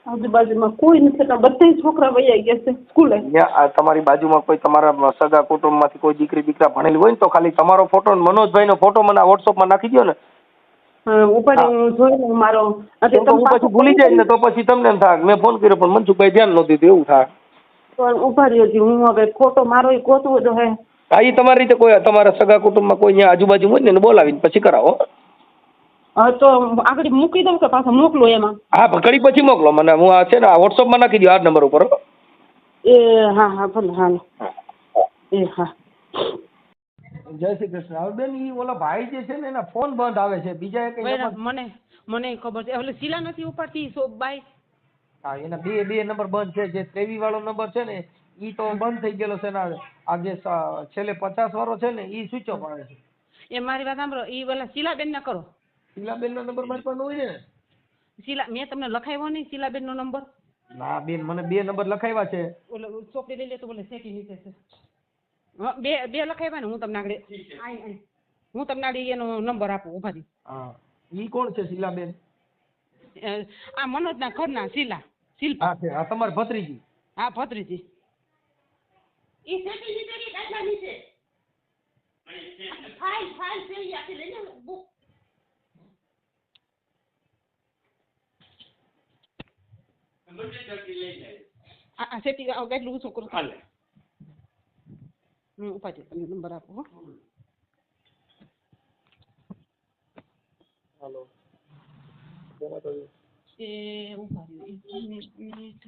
આજુબાજુમાં કોઈ નથી, બધા છોકરા વૈયા ગયા છે સ્કૂલે. તમારી બાજુમાં કોઈ તમારા સગા કુટુંબમાંથી કોઈ દીકરા ભણેલી હોય ને તો ખાલી તમારો ફોટો મનોજભાઈનો ફોટો મને વોટ્સઅપમાં નાખી દો ને. ઉપર હું જોઈ લઉં મારો. પછી ભૂલી જાય ને તો પછી તમને એમ થાય મેં ફોન કર્યો પણ મનસુખભાઈ ધ્યાન નહોતું દીધું, એવું થાય. પણ ઉભા રહ્યો જી, હું હવે ફોટો મારો એ ગોતવો જો હે. હા, એ તમારી રીતે કોઈ તમારા સગા કુટુંબમાં કોઈ અહીંયા આજુબાજુ હોય ને એને બોલાવીને પછી કરાવો. હા તો આગળ મૂકી દઉં કે પાછા મોકલો એમાં? હા ઘડી પછી મોકલો મને, હું આ છે ને આ વોટ્સઅપમાં નાખી દો આ નંબર ઉપર. એ હા ભલે. હાલો એ હા. જય શ્રી કૃષ્ણ. હવે બેન ઈ ઓલા ભાઈ જે છે ને એના ફોન બંધ આવે છે, બીજા એક મને ખબર છે. એટલે શીલા નથી ઉપાડતી શોભભાઈ. હા, એના બે નંબર બંધ છે. જે 23 વાળો નંબર છે ને ઈ તો બંધ થઈ ગયેલો છે ને આ જે છેલ્લે 50 વાળો છે ને ઈ સ્વિચ ઓફ આવે છે. એ મારી વાત સાંભળો, ઈ ઓલા શીલાબેન ને કરો. શીલાબેન નો નંબર મારી પાસે હોય ને? મેં તમને લખાવ્યો નહીં શીલાબેન નો નંબર? ના બેન, મને 2 નંબર લખાવ્યા છે. ઓલો ચોપડી લઈ લે તો બોલે સેટી નીચે છે. બે લખાવ્યા ને, હું તમને આગળ એનો નંબર આપું, ઉભા રહી. હા, ઈ કોણ છે શીલાબેન? આ મનોજના ઘરના શિલ્પા. હા, તમારી ભત્રીજી? હા, ભત્રીજી. ઈ સેટી નીચે કાઢલા નીચે ફાઇલ છે, ઈ આખી લઈને બુક. આ સેટી કેટલું ઊંચું કરું હાલે. ઉપાડી તમે નંબર આપો. હાલો એ ઉપાડી 1 મિનિટ.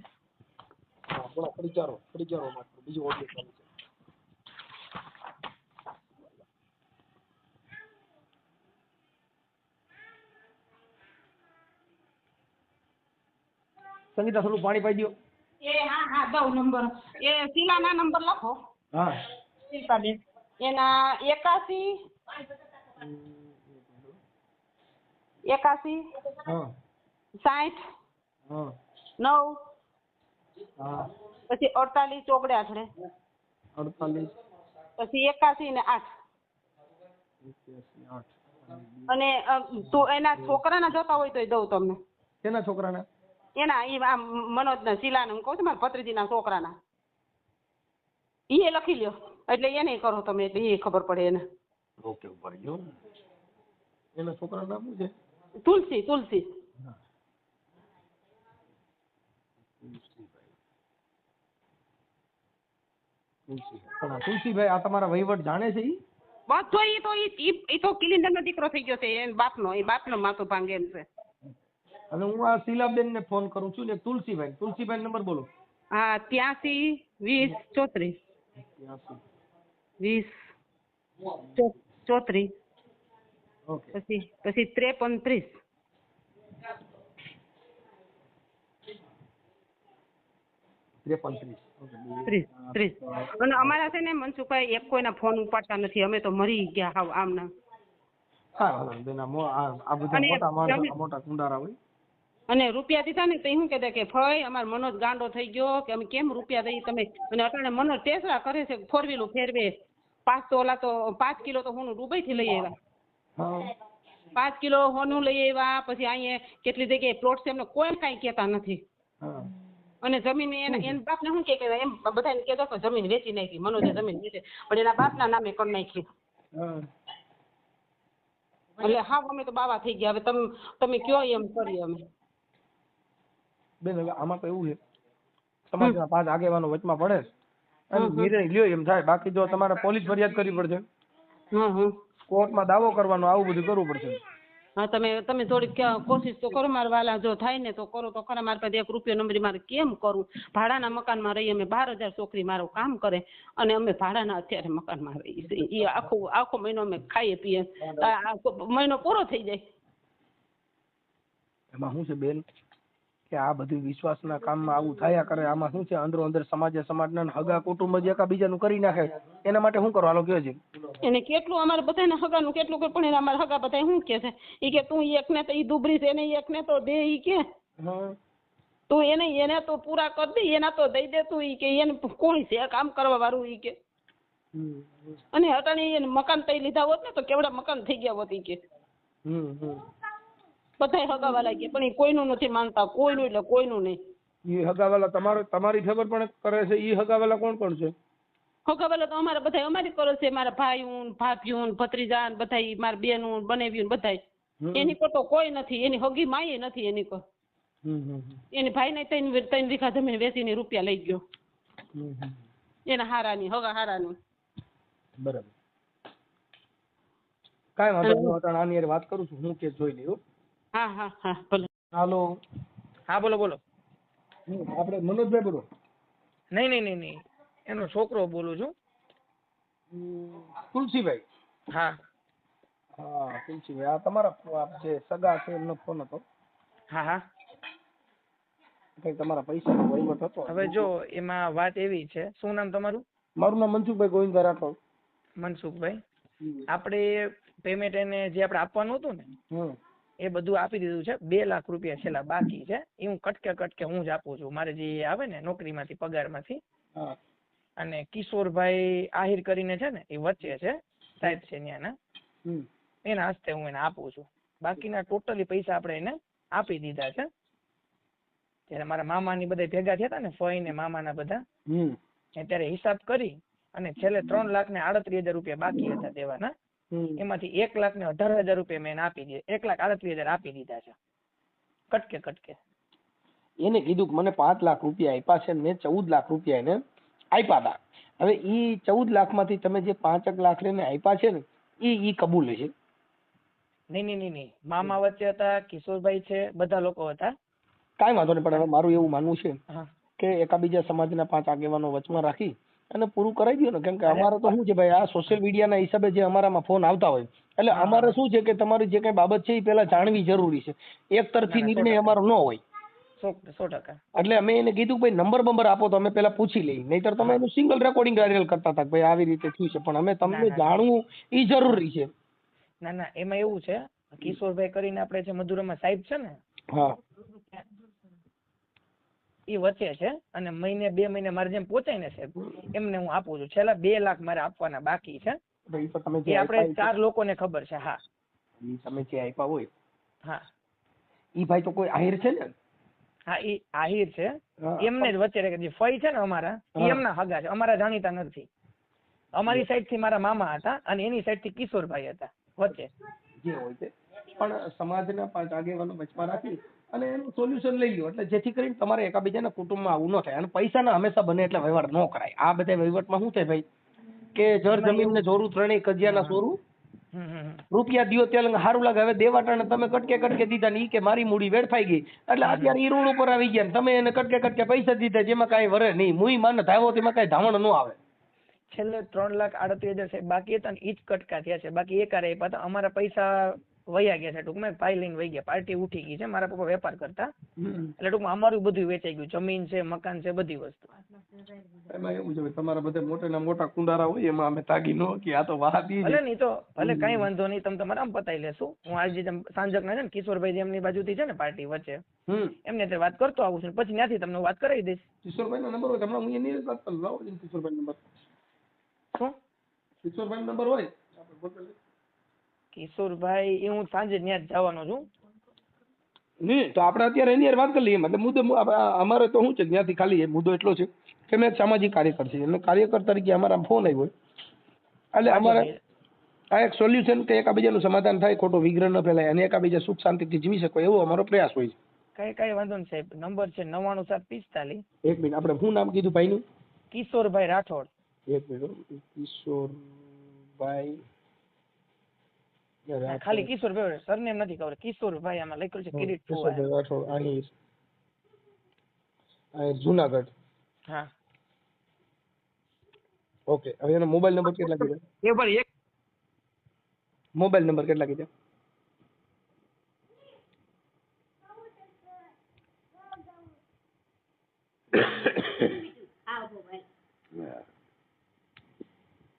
હા, થોડા ફરી ચારો માત્ર બીજું ઓડિયો ચાલુ છે. સંગીતા થોડું પાણી પાઈ દો. હા દઉં નંબર. એ શીલાના નંબર લખો. હા, શિલ્પાબેન એના 81 હા 60 હા 9 હા પછી 48 ચોગડે આઠડે 48 પછી 81 ને 8. અને તો એના છોકરાના જોતા હોય તો દઉં તમને. કેના છોકરાના? એના ઈ આ મનોજના શીલાના, હું કહું છું મારા ભત્રીજીના છોકરાના. ઈ લખી લ્યો એટલે એને કરો તમે, એટલે એ ખબર પડે એને. ઓકે, ઉપર ગયો. એના છોકરાનું નામ શું છે? તુલસી. તુલસીભાઈ આ તમારા વહીવટ જાણે છે ઈ? બધો ઈ તો કિલિન્ડર નો દીકરો થઈ ગયો છે, એ બાપનો માથું ભાંગે એમ છે. અને હું આ શીલાબેન ને ફોન કરું છું ને તુલસીભાઈ નંબર બોલો. હા 83 20 34 20 34 ઓકે. પછી 53 30 અને અમારા છે ને મનસુખભાઈ એક કોઈના ફોન ઉપાડતા નથી, અમે તો મરી ગયા હાવ આમના. હા બેન, આ બધા મોટા માણસો મોટા કુંડારા હોય. અને રૂપિયા દીધા ને તો શું કહેતા કે ફઈ અમાર મનોજ ગાંડો થઈ ગયો કે અમે કેમ રૂપિયા દઈ તમે, અને અટાણે મનોજ ટેસરા કરે છે, 4 વ્હીલું ફેરવે 5 કિલો તો હું દુબઈ થી લઈ આવ્યા, 5 કિલો હોનું લઈ આવ્યા. પછી અહીંયા કેટલી જગ્યાએ પ્લોટ છે, એમને કોઈ કાંઈ કહેતા નથી. અને જમીન એના બાપને શું કે એમ બધાને કહેતો કે જમીન વેચી નાખી, મનોજે જમીન વેચી, પણ એના બાપના નામે કરી નાખી. એટલે હા અમે તો બાવા થઈ ગયા, હવે તમે કયો એમ કરીએ અમે. બેન હવે આમાં તો એવું છે, સમાજના 5 આગેવાનો વચમાં પડે અને નિર્ણય લ્યો એમ થાય. બાકી જો તમારે પોલીસ ફરિયાદ કરવી પડશે, કોર્ટમાં દાવો કરવાનો, આવું બધું કરવું પડશે. હા તમે થોડીક કોશિશ તો કરો મારા વાલા, જો થાય ને તો કરો તો ખરા. મારા પાસે 1 રૂપિયો નંબરી મારે કેમ કરું? ભાડાના મકાનમાં રહીએ અમે, 12,000 છોકરી મારું કામ કરે અને અમે ભાડાના અત્યારે મકાનમાં રહીએ છીએ. એ આખો મહિનો અમે ખાઈએ પીએ, મહિનો પૂરો થઈ જાય. એમાં શું છે બેન કે આ બધું વિશ્વાસના કામમાં આવું થયા કરે. આમાં શું છે, અંદરો અંદર સમાજના હગા કુટુંબ જ એકાબીજાનું કરી નાખે. એના માટે શું કરવાનું કયો છે? એને કેટલું અમારે બધાને હગાનું કેટલું કે, પણ અમારા હગા બધા શું કે છે, ઈ કે તું એકને તો ઈ દુબરી છે, એને એકને તો દે, ઈ કે તું એને તો પૂરા કરી દે, એના તો દઈ દે તું, ઈ કે એને કોણ છે કામ કરવા વાળું, ઈ કે. અને અટાણી એને મકાન તઈ લીધા હોત ને તો કેવડા મકાન થઈ ગયા હોત, ઈ કે. બધા હગાવાલા કે, પણ એ કોઈનું નથી માનતા, કોઈનું એટલે કોઈનું નહીં. એ હગાવાલા તમારી ખબર પણ કરે છે? એ હગાવાલા કોણ કોણ છે? હગાવાલા તો અમારા બધા અમારી કરો છે, મારા ભાઈઓ ભાભીઓ ભત્રીજા બધા, મારા બેનું બનેવ્યું બધા. એની પર તો કોઈ નથી, એની હગી માય નથી એની પર. એની ભાઈ ને 3 વીઘા જમીન વેચીને રૂપિયા લઈ ગયો, એના હારાની હગા હારાની. બરાબર, કાંઈ વાંધો નહીં, આની વાત કરું છું હું, કે જોઈ લઉં. હા ભલે. હાલો. હા બોલો. આપણે મનોજભાઈ બોલો? નહીં, એનો છોકરો બોલું છું. તુલસીભાઈ? હા તુલસીભાઈ, આ તમારા જે સગા છે એમનો ફોન હતો. હા કઈ તમારા પૈસાનો વહીવટ હતો? હવે જો એમાં વાત એવી છે, શું નામ તમારું? મારું નામ મનસુખભાઈ ગોવિંદભાઈ રાઠોડ. મનસુખભાઈ, આપણે પેમેન્ટ એને જે આપણે આપવાનું હતું ને એ બધું આપી દીધું છે. 2 લાખ રૂપિયા છેલ્લા બાકી છે, એ હું કટકે હું જ આપું છું, મારે જે આવે ને નોકરીમાંથી પગારમાંથી. અને કિશોરભાઈ આહિર કરીને છે ને, એ વચ્ચે છે, સાહેબ છે ત્યાંના, એના હસ્તે હું એને આપું છું. બાકીના ટોટલી પૈસા આપણે એને આપી દીધા છે. ત્યારે મારા મામાની બધા ભેગા થયા હતા ને, ફઈ ને મામાના બધા, ત્યારે હિસાબ કરી અને છેલ્લે 3,38,000 રૂપિયા બાકી હતા દેવાના. એમાંથી 1,18,000 રૂપિયા મેં આપી દીધા, 1,38,000 આપી દીધા છે કટકે. એને કીધું કે મને 5 લાખ રૂપિયા આપ્યા છે, મેં 14 લાખ રૂપિયા એને આપ્યા હતા. હવે ઈ 14 લાખમાંથી તમે જે 5 લાખ એને આપ્યા છે ને, ઈ કબૂલ છે? નહીં, મામા વચ્ચે હતા, કિશોરભાઈ છે, બધા લોકો હતા. કાંઈ વાંધો નહીં, પણ હવે મારું એવું માનવું છે કે એકાબીજા સમાજના 5 આગેવાનો વચમાં રાખી અને પૂરું કરાવી દો ને. કેમ કે અમારે તો શું છે ભાઈ, આ સોશિયલ મીડિયાના હિસાબે જે અમારામાં ફોન આવતા હોય, એટલે અમારે શું છે કે તમારી જે કઈ બાબત છે એ પેલા જાણવી જરૂરી છે. એક તરફી નિર્ણય અમારો ન હોય. 100%. એટલે અમે એને કીધું ભાઈ નંબર આપો તો અમે પેલા પૂછી લઈએ, નહીતર તમે એનું સિંગલ રેકોર્ડિંગ કરતા હતા ભાઈ આવી રીતે થયું છે, પણ અમે તમને જાણવું એ જરૂરી છે. ના, એમાં એવું છે, કિશોરભાઈ કરીને આપણે જે મધુરમા સાહેબ છે ને, એ વચ્ચે છે, અને 2 મહિને મારે જેમ પહોંચાય ને સાહેબ, એમને હું આપું છું. છેલ્લા 2 લાખ મારે આપવાના બાકી છે, એ આપણે 4 લોકોને ખબર છે. હા, તમે જે આપ્યા હોય, હા, ઈ ભાઈ તો કોઈ આહિર છે ને? હા, એ આહિર છે, એમને જ વચ્ચે રહે. જે ફઈ છે ને અમારા, એ એમના હગા છે, અમારા જાણીતા નથી. અમારી સાઈડ થી મારા મામા હતા અને એની સાઈડ થી કિશોરભાઈ હતા વચ્ચે. જે હોય છે, પણ સમાજના 5 આગેવાનો વચમાં રાખી અને એનું સોલ્યુશન લઈ લો, એટલે જેથી કરીને તમારે એકાબીજાના કુટુંબમાં આવું ન થાય. અને પૈસાના હંમેશા બને એટલે વહીવટ ન કરાય. આ બધા વહીવટમાં શું થાય ભાઈ કે જર જમીન ને જોરું ત્રણેય કજિયાના સોરું રૂપિયા દિયો ત્યાં સારું લાગે. હવે દેવાટાણે તમે કટકે દીધા ને ઈ કે મારી મૂડી વેડફાઈ ગઈ એટલે અત્યારે ઈ રોડ ઉપર આવી ગયા ને તમે એને કટકે પૈસા દીધા જેમાં કાંઈ વરે નહીં. મુઈ માને ધાવો તેમાં કાંઈ ધાવણ ન આવે. છેલ્લે 3,38,000 છે બાકી હતા ને ઈ જ કટકા થયા છે. બાકી એક આરે પાછા અમારા પૈસા વયા ગયા છે. ટૂંકમાં ભાઈ લઈને વહી ગયા. પાર્ટી ઉઠી ગઈ છે. મારા પપ્પા વેપાર કરતા એટલે ટૂંકમાં અમારું બધું વેચાઈ ગયું. જમીન છે, મકાન છે, બધી વસ્તુ. એમાં એવું છે તમારા બધા મોટા મોટા કુંડારા હોય એમાં અમે તાગી ન કે આ તો વાહતી ભલે નહીં તો ભલે કઈ વાંધો નહીં. તમે તમારે આમ પતાવી લેશું. હું આજે સાંજક ના છે ને કિશોરભાઈ એમની બાજુથી છે ને પાર્ટી વચ્ચે એમને તે વાત કરતો આવું છું. પછી ત્યાંથી તમને વાત કરાવી દઈશ. કિશોરભાઈ નો નંબર હોય હમણાં હું એની વાત કરું. લાવો કિશોરભાઈ નંબર. શું કિશોરભાઈ નંબર હોય કિશોરભાઈ એ હું સાંજે ત્યાં જ જવાનો છું. નહીં તો આપણે અત્યારે એની વાત કરી લઈએ. મતલબ મુદ્દો અમારે તો શું છે ત્યાંથી ખાલી મુદ્દો એટલો છે કે મેં સામાજિક કાર્યકર છે અને કાર્યકર તરીકે અમારા ફોન આવ્યો એટલે અમારે આ એક સોલ્યુશન કે એકાબીજાનું સમાધાન થાય, ખોટો વિગ્રહ ન ફેલાય અને એકાબીજા સુખ શાંતિથી જીવી શકો એવો અમારો પ્રયાસ હોય છે. કઈ વાંધો નહીં સાહેબ. નંબર છે 99,745. એક મિનિટ આપણે શું નામ કીધું ભાઈનું? કિશોરભાઈ રાઠોડ. એક મિનિટ. કિશોરભાઈ ખાલી કિશોરભાઈ સરનેમ નથી ખબર. કિશોરભાઈ આમાં લખ્યું છે કિરીટ કિશોરભાઈ રાઠોડ અહીં જુનાગઢ. હા ઓકે. હવે એનો મોબાઈલ નંબર કેટલા કીધા? એ ભાઈ એક મોબાઈલ નંબર કેટલા કીધા?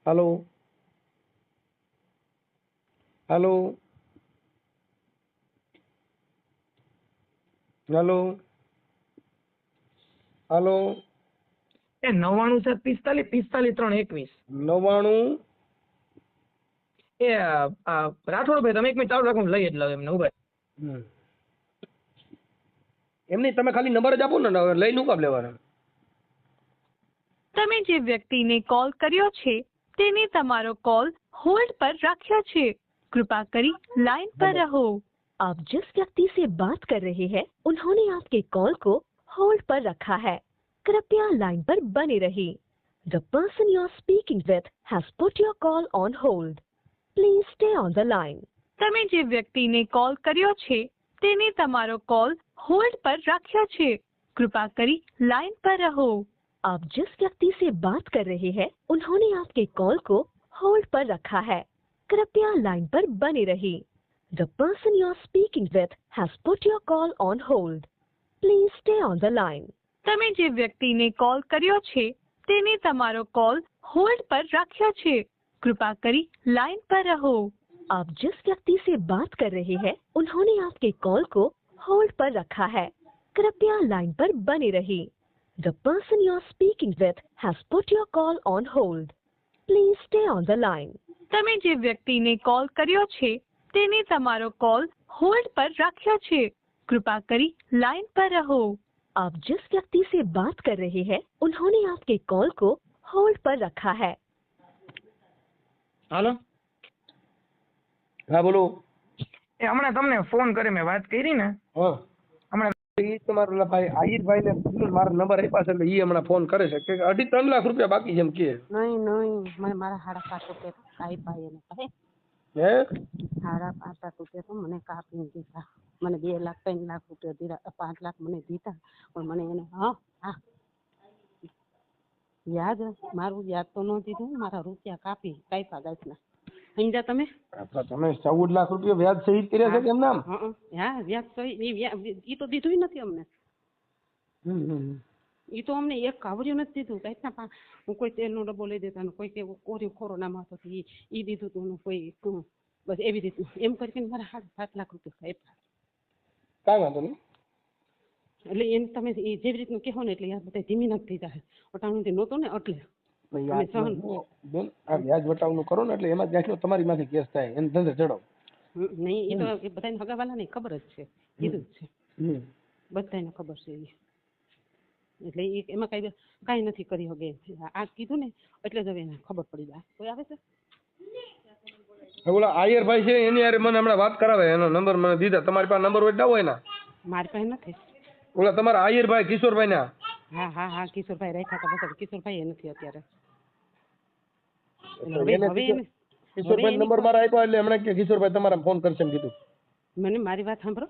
हेलो हेलो हेलो हेलो એ 99,745 45 321 99 એ રાઠોડ ભાઈ તમે એક મિનિટ ચાલુ રાખો. લઈ જ લઉં એમને ઉભા. એમની તમે ખાલી નંબર જ આપો ને લઈ નું કામ લેવાના. તમે જે વ્યક્તિને કોલ કર્યો છે તેને તમારો કોલ होल्ड पर रखा છે. कृपा करी लाइन पर रहो. आप जिस व्यक्ति से बात कर रहे हैं उन्होंने आपके कॉल को होल्ड पर रखा है. कृपया लाइन पर बने रहिए. The person you are speaking with has put your call on hold. Please stay on the line. તમે જે વ્યક્તિને કોલ કર્યો છે તેને તમારો કોલ હોલ્ડ પર रखा છે. कृपा करी लाइन पर रहो. आप जिस व्यक्ति से बात कर रहे हैं उन्होंने आपके कॉल को होल्ड पर रखा है. कृपया लाइन पर बने रहिए. The person you are speaking with has put your call on hold. Please stay on the line. તમે જે વ્યક્તિને કોલ કર્યો છે તેને તમારો કોલ હોલ્ડ પર रखा છે. कृपा करी लाइन पर रहो. आप जिस व्यक्ति से बात कर रहे हैं उन्होंने आपके कॉल को होल्ड पर रखा है. कृपया लाइन पर बने रहिए. The person you are speaking with has put your call on hold. Please stay on the line. તમે જે વ્યક્તિને કોલ કર્યો છે તેને તમારો કોલ હોલ્ડ પર रखा છે. कृपा करी लाइन पर रहो. आप जिस व्यक्ति से बात कर रहे हैं उन्होंने आपके कॉल को होल्ड पर रखा है. હાલો હા બોલો. એ હમણાં તમને ફોન કરી મેં વાત કરી ને હા હમણાં ઈ તમારો ભાઈ આહિરભાઈ ને મારો નંબર આપ્યા છે એટલે ઈ હમણાં ફોન કરે છે કે 2.5-3 લાખ રૂપિયા બાકી છે એમ કે. નહીં મને મારા 5.5 રૂપિયા કાંઈ ભાઈ એને કહે હે 5.5 રૂપિયા તો મને કાપીને દીધા. મને 2 લાખ 3 લાખ રૂપિયા દીધા, 5 લાખ મને દીધા પણ મને એને હા યાદ મારું યાદ તો ન દીધું. મારા રૂપિયા કાપ્યા ગાયના. સમજ્યા તમે? તમે 14 લાખ રૂપિયા વ્યાજ સહિત કર્યા છે કેમ નામ? હા વ્યાજ સહિત ઈ તો દીધું નથી અમને. ઈ તો અમને એક કાવર્યું નથી દીધું. કાંઈના હું કોઈ તેલનો ડબ્બો લઈ દેતા ને કોઈ કોર્યું કોરોનામાં હતો ઈ દીધું તું કોઈ બસ એવી રીતનું એમ કરીને મારા 7 લાખ રૂપિયા કાંઈ વાંધો નહીં. એટલે એને તમે જેવી રીતનું કહો ને એટલે યાર બધા ધીમી નથી થઈ જાય. વટાણું નહોતો ને એટલે બેન આ વ્યાજ વટાવનું કરો ને એટલે એમાં જ્યાં તમારી માથે કેસ થાય એને ધંધે ચડાવો. નહીં એ તો બધાને હગાવાલા ને ખબર જ છે, કીધું જ છે, બધાને ખબર છે. એટલે એમાં કાંઈ નથી કરી શકે. આ કીધું ને એટલે જ હવે એને ખબર પડી જાય. કોઈ આવે છે ઓલા આયરભાઈ છે એની યાર મને હમણાં વાત કરાવે. એનો નંબર મને દીધા. તમારી પાસે નંબર હોય ના? મારી પાસે નથી. ઓલા તમારા આયરભાઈ કિશોરભાઈ ના હા હા હા કિશોરભાઈ રાખ્યા હતા, બસ કિશોરભાઈ એ નથી અત્યારે. કિશોરભાઈ નંબર મારા આપ્યા એટલે હમણાં કે કિશોરભાઈ તમારા ફોન કરશે એમ કીધું. મને મારી વાત સાંભળો,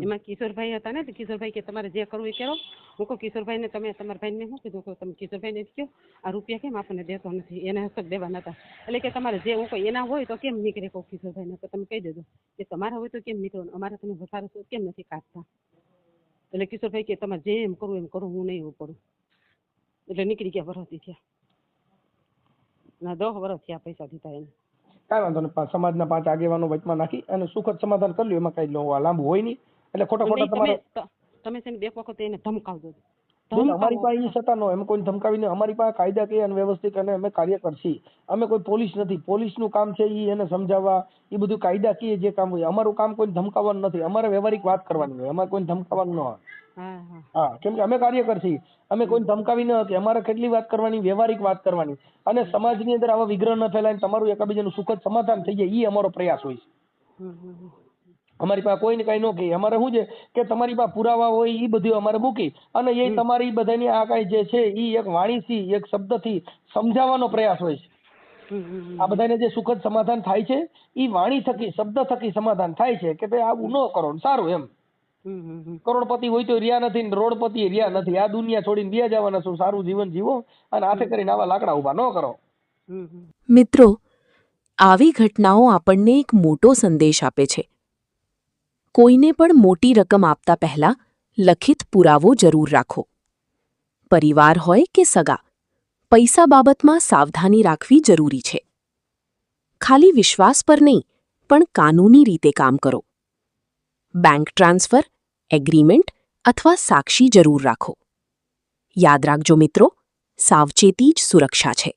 એમાં કિશોરભાઈ હતા ને, તો કિશોરભાઈ કે તમારે જે કરવું એ કરો. હું કહું કિશોરભાઈ ને તમે તમારા ભાઈ ને શું કીધું, કહું તમે કિશોરભાઈ ને કહો આ રૂપિયા કેમ આપણને દેતો નથી, એને હસ્તક દેવાના હતા. એટલે કે તમારે જે હું કહું એના હોય તો કેમ નીકળે, કહું કિશોરભાઈ ને તો તમે કહી દેજો કે તમારા હોય તો કેમ નીકળો, અમારે તમે વધારે કેમ નથી કાઢતા. એટલે કિશોરભાઈ કે તમારે જે એમ કરવું એમ કરો, હું નહીં એવું કરું. એટલે નીકળી ગયા, વરસથી થયા ના 10 વર્ષ થયા પૈસા દીધા એને. કાંઈ વાંધો નહીં, સમાજના 5 આગેવાનો વચમાં નાખી અને સુખદ સમાધાન કરી લ્યો, એમાં કઈ લાંબુ હોય નહીં. એટલે ખોટા તમારે તમે છે ને 2 વખત એને ધમકાવજો. અમારી પાસે એ સત્તા નો, એમ કોઈ ધમકાવીને, અમારી પાસે કાયદાકીય અને વ્યવસ્થિત અને અમે કાર્યકર છીએ. અમે કોઈ પોલીસ નથી. પોલીસનું કામ છે એ એને સમજાવવા, એ બધું કાયદાકીય જે કામ હોય. અમારું કામ કોઈ ધમકાવવાનું નથી, અમારે વ્યવહારિક વાત કરવાની હોય, અમારે કોઈ ધમકાવવાનું ન હોય. હા, કેમ કે અમે કાર્યકર છીએ, અમે કોઈ ધમકાવી ન હતી. અમારે કેટલી વાત કરવાની, વ્યવહારિક વાત કરવાની, અને સમાજની અંદર આવા વિગ્રહ ન ફેલાય, તમારું એકબીજાનું સુખદ સમાધાન થઈ જાય, એ અમારો પ્રયાસ હોય છે. અમારી પાસે કોઈને કઈ ન કહે. અમારે શું છે કે તમારી પાસે પુરાવા હોય એ બધું અમારે મૂકી અને એ તમારી બધાની આ કઈ જે છે એ એક વાણીથી, એક શબ્દથી સમજાવવાનો પ્રયાસ હોય છે. આ બધાને જે સુખદ સમાધાન થાય છે એ વાણી થકી, શબ્દ થકી સમાધાન થાય છે કે ભાઈ આવું ન કરો, સારું એમ. કરોડપતિ હોય તો રહ્યા નથી, રોડપતિ રહ્યા નથી. આ દુનિયા છોડીને વ્યા જવાના છો, સારું જીવન જીવો અને હાથે કરીને આવા લાકડા ઉભા ન કરો. મિત્રો, આવી ઘટનાઓ આપણને એક મોટો સંદેશ આપે છે. કોઈને પણ મોટી રકમ આપતા પહેલા લખિત પુરાવો જરૂર રાખો. પરિવાર હોય કે સગા, પૈસા બાબતમાં સાવધાની રાખવી જરૂરી છે. ખાલી વિશ્વાસ પર નહીં, પણ કાનૂની રીતે કામ કરો. બેંક ટ્રાન્સફર, એગ્રીમેન્ટ અથવા સાક્ષી જરૂર રાખો. યાદ રાખજો મિત્રો, સાવચેતી જ સુરક્ષા છે.